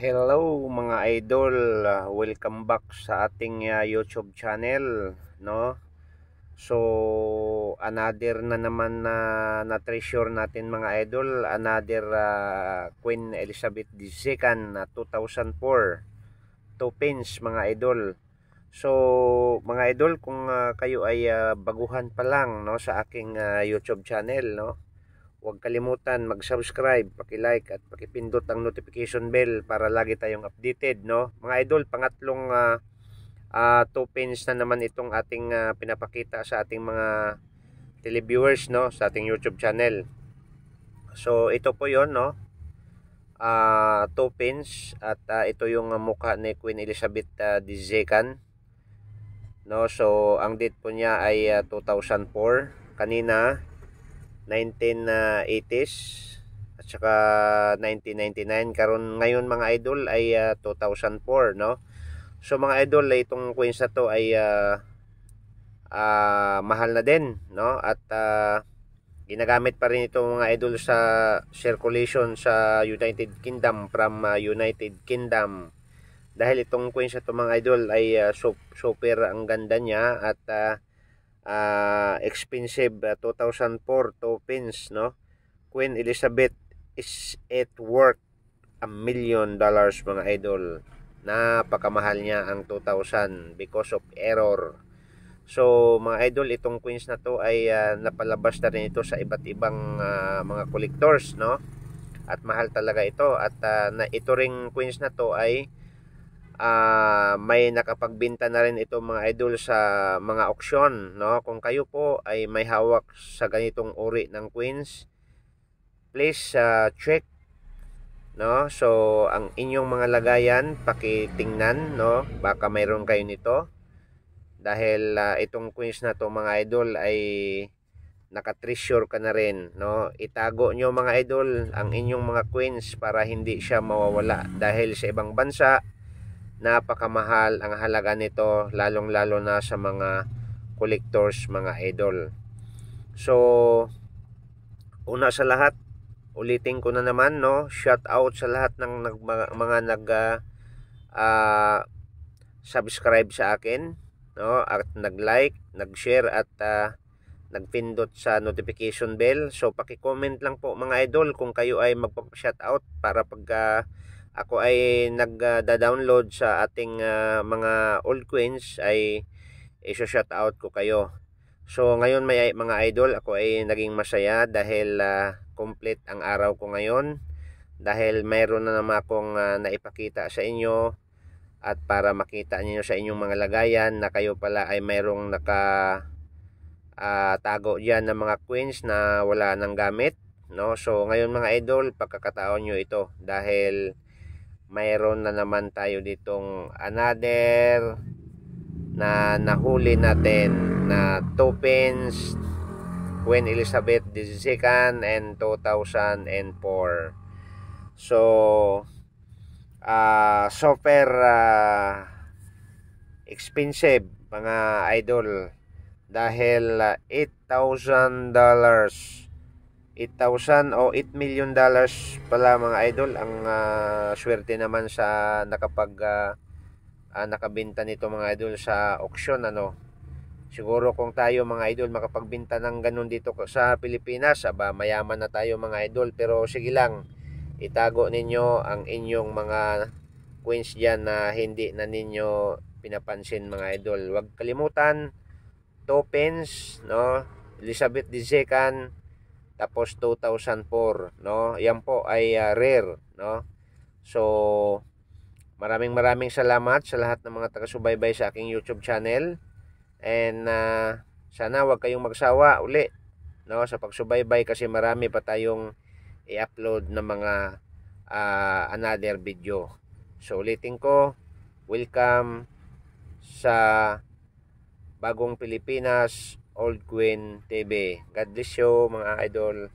Hello mga idol, welcome back sa ating YouTube channel, no? So another na naman na treasure natin mga idol, another Queen Elizabeth II na 2004, 2 pins mga idol. So mga idol, kung kayo ay baguhan pa lang no sa aking YouTube channel, no? Huwag kalimutan mag-subscribe, paki-like at paki-pindot ang notification bell para lagi tayong updated, no? Mga idol, pangatlong 2 pins na naman itong ating pinapakita sa ating mga televiewers, no, sa ating YouTube channel. So ito po 'yon, no? 2 pins at ito yung mukha ni Queen Elizabeth II, no? So ang date po niya ay 2004, kanina 1980s at saka 1999, karon ngayon mga idol ay 2004, no? So mga idol, itong coins na to ay mahal na din, no? At ginagamit pa rin ito mga idol sa circulation sa United Kingdom, from United Kingdom, dahil itong coins na to mga idol ay super ang ganda niya at expensive. 2004 2 pins, no? Queen Elizabeth, is it worth $1 million mga idol? Napakamahal niya ang 2000 because of error. So mga idol, itong coins na to ay napalabas na rin ito sa iba't ibang mga collectors, no? At mahal talaga ito. At ito ring coins na to ay may nakapagbenta na rin ito mga idol sa mga auction, no? Kung kayo po ay may hawak sa ganitong uri ng coins, please check, no? So ang inyong mga lagayan, pakitingnan, no? Baka mayroon kayo nito, dahil itong coins na to mga idol ay naka-treasure ka na rin, no? Itago nyo mga idol ang inyong mga coins para hindi siya mawawala, dahil sa ibang bansa napakamahal ang halaga nito, lalong-lalo na sa mga collectors mga idol. So una sa lahat, ulitin ko na naman, no, shout out sa lahat ng mga nag subscribe sa akin, no, at nag-like, nag-share at nagpindot sa notification bell. So paki-comment lang po mga idol kung kayo ay magpa-shout out, para pag ako ay nagda-download sa ating mga old coins ay i-shout out ko kayo. So ngayon mga idol, ako ay naging masaya dahil complete ang araw ko ngayon, dahil mayroon na naman akong naipakita sa inyo, at para makita niyo sa inyong mga lagayan na kayo pala ay mayroong tago diyan ng mga coins na wala nang gamit, no? So ngayon mga idol, pagkakataon nyo ito, dahil mayroon na naman tayo ditong another na nahuli natin na 2 pins Queen Elizabeth II and 2004. So super expensive mga idol, dahil $8,000 o $8 million pala mga idol ang swerte naman sa nakabenta nito mga idol sa auction, ano? Siguro kung tayo mga idol makapagbenta ng ganun dito sa Pilipinas, mayaman na tayo mga idol. Pero sige lang, itago ninyo ang inyong mga coins dyan na hindi na ninyo pinapansin mga idol. Huwag kalimutan, 2 pins, no? Elizabeth II, tapos 2004, no? Yan po ay rare, no? So maraming salamat sa lahat ng mga taga-subaybay sa aking YouTube channel, and sana wag kayong magsawa uli, no, sa pagsubaybay, kasi marami pa tayong i-upload na mga another video. So ulitin ko, welcome sa Bagong Pilipinas Old Queen TV. God bless you mga idol.